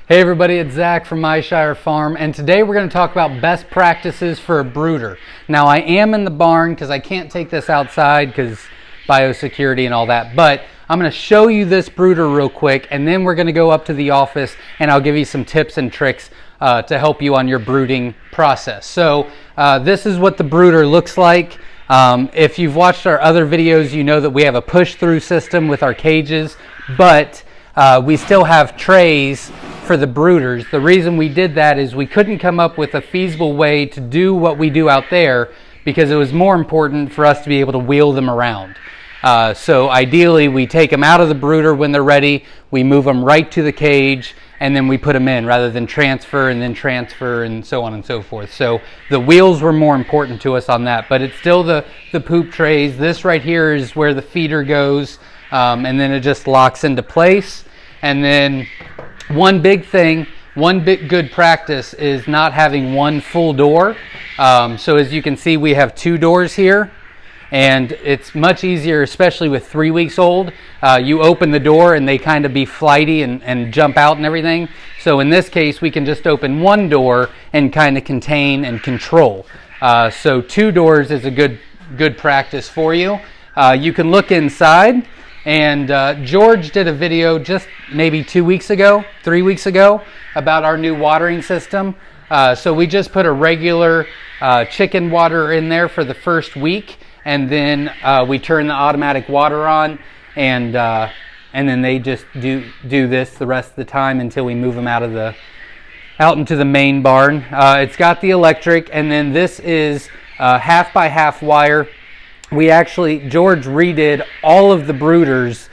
Hey everybody, it's Zach from Myshire Farm, and today we're going to talk about best practices for a brooder. Now I am in the barn because I can't take this outside because biosecurity and all that, but I'm going to show you this brooder real quick, and then we're going to go up to the office and I'll give you some tips and tricks to help you on your brooding process. So this is what the brooder looks like. If you've watched our other videos, you know that we have a push-through system with our cages, but we still have trays for the brooders. The reason we did that is we couldn't come up with a feasible way to do what we do out there because it was more important for us to be able to wheel them around. So ideally we take them out of the brooder when they're ready, we move them right to the cage, and then we put them in rather than transfer and then transfer and so on and so forth. So the wheels were more important to us on that, but it's still the poop trays. This right here is where the feeder goes, and then it just locks into place. And then one big good practice is not having one full door. So as you can see, we have two doors here, and it's much easier, especially with 3 weeks old. You open the door and they kind of be flighty and jump out and everything. So in this case, we can just open one door and kind of contain and control. So two doors is a good practice for you. You can look inside. And George did a video just maybe 3 weeks ago, about our new watering system. So we just put a regular chicken water in there for the first week, and then we turn the automatic water on, and then they just do this the rest of the time until we move them out into the main barn. It's got the electric, and then this is half by half wire. George redid all of the brooders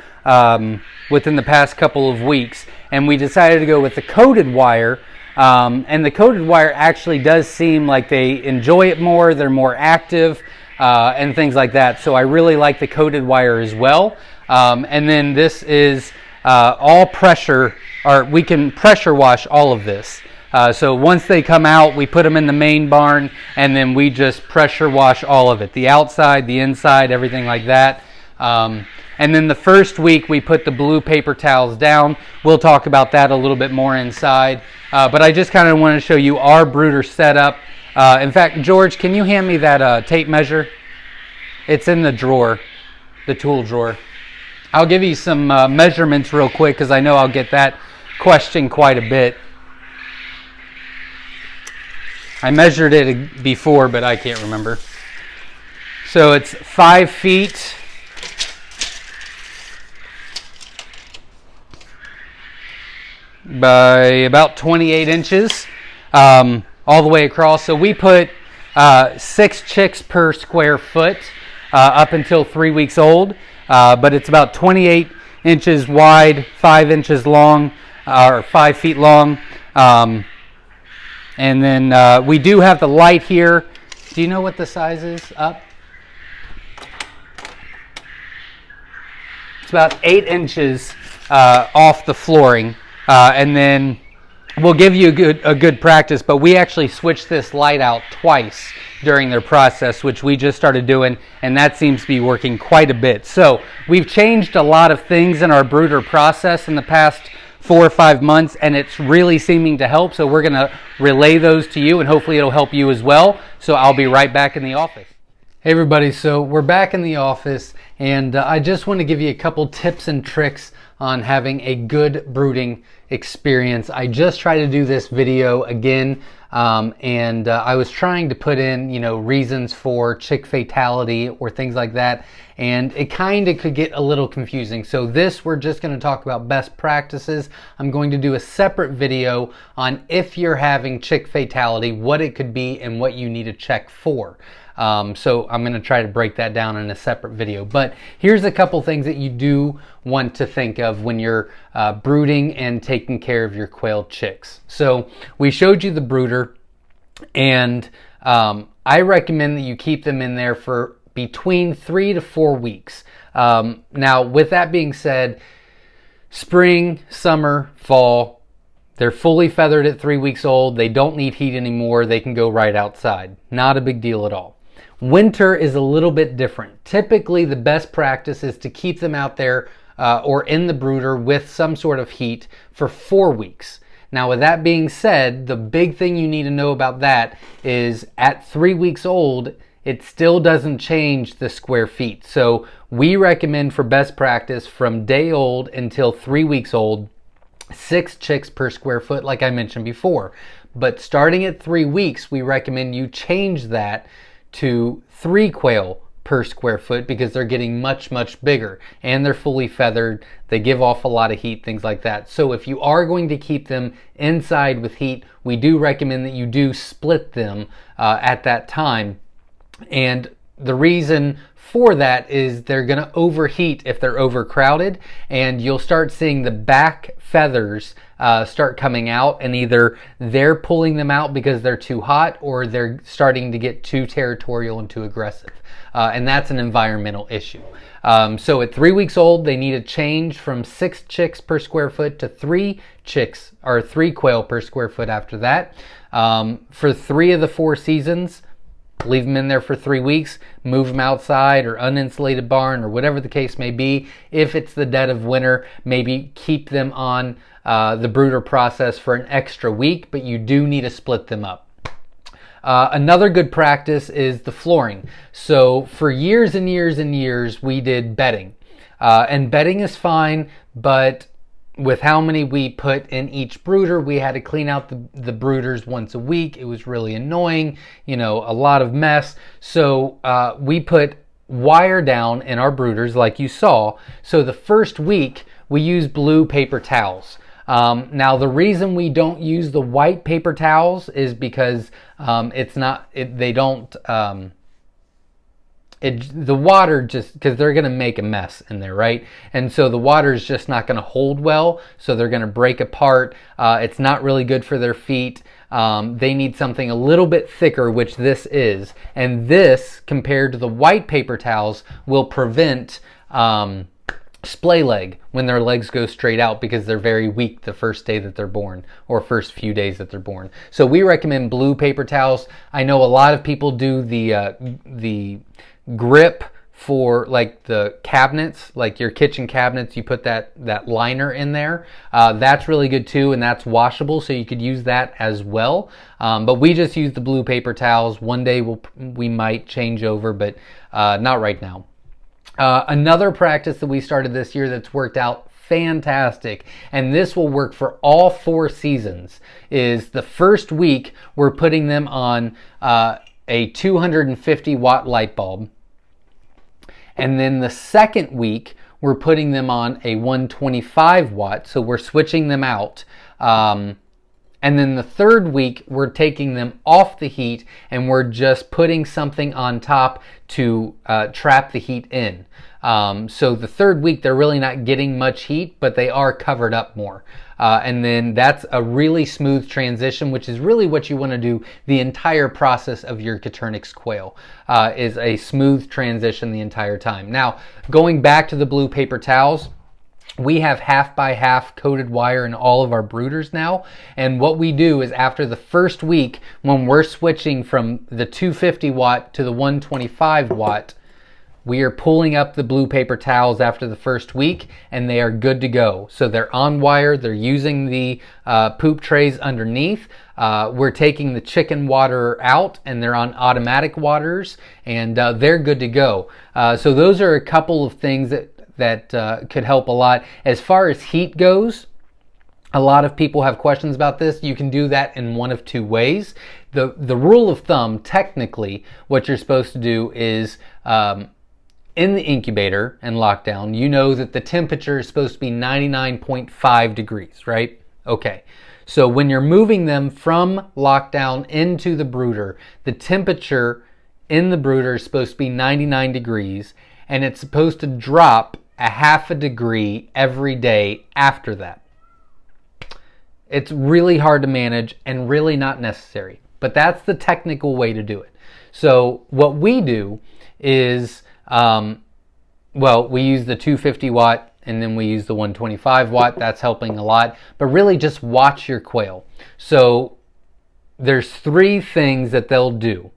within the past couple of weeks, and we decided to go with the coated wire, and the coated wire actually does seem like they enjoy it more, they're more active, and things like that. So I really like the coated wire as well. And then this is all pressure, or we can pressure wash all of this. So once they come out, we put them in the main barn, and then we just pressure wash all of it. The outside, the inside, everything like that. And then the first week, we put the blue paper towels down. We'll talk about that a little bit more inside. But I just kind of want to show you our brooder setup. In fact, George, can you hand me that tape measure? It's in the drawer, the tool drawer. I'll give you some measurements real quick because I know I'll get that question quite a bit. I measured it before, but I can't remember. So it's 5 feet by about 28 inches all the way across. So we put 6 chicks per square foot up until 3 weeks old, but it's about 28 inches wide, 5 inches long, or 5 feet long. And then we do have the light here. Do you know what the size is up? It's about 8 inches off the flooring. And then we'll give you a good practice, but we actually switched this light out twice during their process, which we just started doing, and that seems to be working quite a bit. So we've changed a lot of things in our brooder process in the past 4 or 5 months, and it's really seeming to help. So we're going to relay those to you, and hopefully it'll help you as well. So I'll be right back in the office. Hey everybody, so we're back in the office, and I just want to give you a couple tips and tricks on having a good brooding experience. I just tried to do this video again, and I was trying to put in, reasons for chick fatality or things like that, and it kind of could get a little confusing. So we're just going to talk about best practices. I'm going to do a separate video on if you're having chick fatality, what it could be and what you need to check for. So I'm going to try to break that down in a separate video. But here's a couple things that you do want to think of when you're brooding and taking care of your quail chicks. So we showed you the brooder, and I recommend that you keep them in there for between 3 to 4 weeks. Now, with that being said, spring, summer, fall, they're fully feathered at 3 weeks old. They don't need heat anymore. They can go right outside. Not a big deal at all. Winter is a little bit different. Typically, the best practice is to keep them out there or in the brooder with some sort of heat for 4 weeks. Now, with that being said, the big thing you need to know about that is at 3 weeks old, it still doesn't change the square feet. So we recommend for best practice from day old until 3 weeks old, 6 chicks per square foot, like I mentioned before. But starting at 3 weeks, we recommend you change that to 3 quail per square foot because they're getting much, much bigger and they're fully feathered. They give off a lot of heat, things like that. So if you are going to keep them inside with heat, we do recommend that you do split them at that time. And the reason for that is they're going to overheat if they're overcrowded, and you'll start seeing the back feathers start coming out, and either they're pulling them out because they're too hot or they're starting to get too territorial and too aggressive. And that's an environmental issue. So at 3 weeks old, they need a change from 6 chicks per square foot to 3 chicks or 3 quail per square foot after that. For 3 of the 4 seasons, leave them in there for 3 weeks, move them outside or uninsulated barn or whatever the case may be. If it's the dead of winter, maybe keep them on the brooder process for an extra week, but you do need to split them up. Another good practice is the flooring. So for years and years and years, we did bedding. And bedding is fine, but with how many we put in each brooder, we had to clean out the brooders once a week. It was really annoying, you know, a lot of mess. So we put wire down in our brooders like you saw. So the first week we use blue paper towels. Now the reason we don't use the white paper towels is because the water just, because they're going to make a mess in there, right? And so the water is just not going to hold well, so they're going to break apart. It's not really good for their feet. They need something a little bit thicker, which this is. And this, compared to the white paper towels, will prevent splay leg when their legs go straight out because they're very weak the first day that they're born or first few days that they're born. So we recommend blue paper towels. I know a lot of people do the grip for like the cabinets, like your kitchen cabinets. You put that liner in there. That's really good too, and that's washable, so you could use that as well. But we just use the blue paper towels. One day we might change over, but not right now. Another practice that we started this year that's worked out fantastic, and this will work for all 4 seasons, is the first week we're putting them on a 250 watt light bulb, and then the second week we're putting them on a 125 watt, so we're switching them out. And then the third week, we're taking them off the heat and we're just putting something on top to trap the heat in. So the third week, they're really not getting much heat, but they are covered up more. And then that's a really smooth transition, which is really what you want to do the entire process of your Coturnix quail, is a smooth transition the entire time. Now, going back to the blue paper towels, we have 1/2 by 1/2 coated wire in all of our brooders now, and what we do is after the first week, when we're switching from the 250 watt to the 125 watt, we are pulling up the blue paper towels after the first week, and they are good to go. So they're on wire, they're using the poop trays underneath. We're taking the chicken water out, and they're on automatic waters, and they're good to go. So those are a couple of things that could help a lot. As far as heat goes, a lot of people have questions about this. You can do that in one of 2 ways. The rule of thumb, technically, what you're supposed to do is in the incubator and lockdown, you know that the temperature is supposed to be 99.5 degrees, right? Okay. So when you're moving them from lockdown into the brooder, the temperature in the brooder is supposed to be 99 degrees, and it's supposed to drop a 1/2 degree every day after that. It's really hard to manage and really not necessary, but that's the technical way to do it. So what we do is, we use the 250 watt and then we use the 125 watt. That's helping a lot, but really just watch your quail. So there's 3 things that they'll do.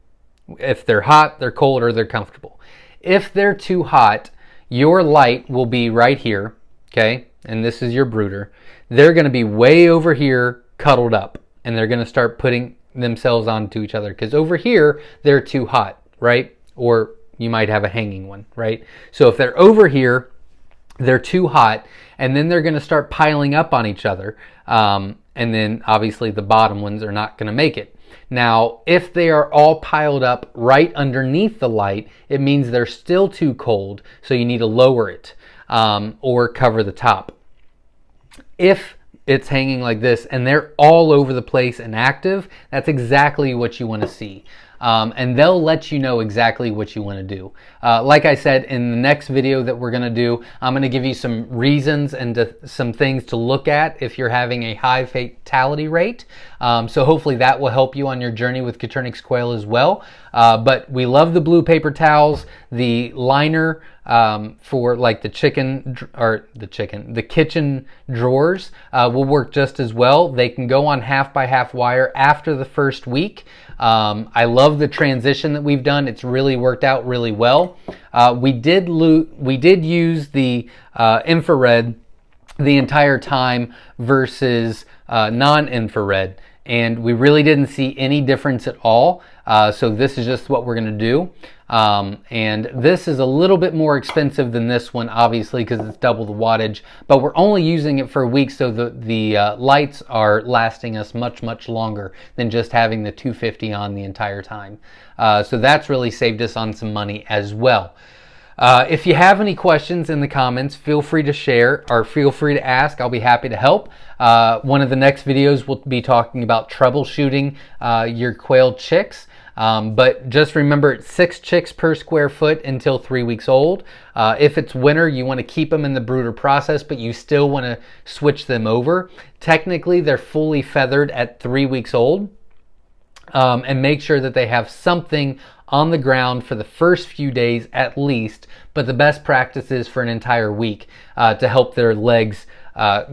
If they're hot, they're cold, or they're comfortable. If they're too hot, your light will be right here, okay? And this is your brooder. They're going to be way over here cuddled up, and they're going to start putting themselves onto each other, because over here they're too hot, right? Or you might have a hanging one, right? So if they're over here, they're too hot, and then they're going to start piling up on each other, and then obviously the bottom ones are not going to make it. Now, if they are all piled up right underneath the light, it means they're still too cold, so you need to lower it or cover the top. If it's hanging like this and they're all over the place and active, that's exactly what you want to see. And they'll let you know exactly what you want to do. Like I said, in the next video that we're going to do, I'm going to give you some reasons and some things to look at if you're having a high fatality rate. So hopefully that will help you on your journey with Coturnix quail as well. But we love the blue paper towels. The liner for like the kitchen drawers will work just as well. They can go on 1/2x1/2 wire after the first week. I love the transition that we've done. It's really worked out really well. We did use the infrared the entire time versus non-infrared, and we really didn't see any difference at all. So this is just what we're going to do. And this is a little bit more expensive than this one, obviously, because it's double the wattage, but we're only using it for a week, so the lights are lasting us much longer than just having the 250 on the entire time. So that's really saved us on some money as well. If you have any questions in the comments, feel free to share or feel free to ask. I'll be happy to help. One of the next videos will be talking about troubleshooting your quail chicks. But just remember, it's 6 chicks per square foot until 3 weeks old. If it's winter, you want to keep them in the brooder process, but you still want to switch them over. Technically, they're fully feathered at 3 weeks old. And make sure that they have something on the ground for the first few days at least, but the best practice is for an entire week to help their legs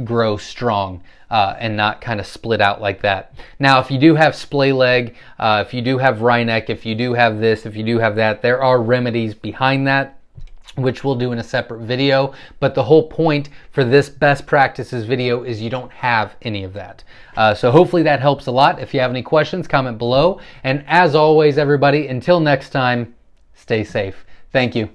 grow strong and not kind of split out like that. Now, if you do have splay leg, if you do have wry neck, if you do have this, if you do have that, there are remedies behind that, which we'll do in a separate video. But the whole point for this best practices video is you don't have any of that. So hopefully that helps a lot. If you have any questions, comment below. And as always, everybody, until next time, stay safe. Thank you.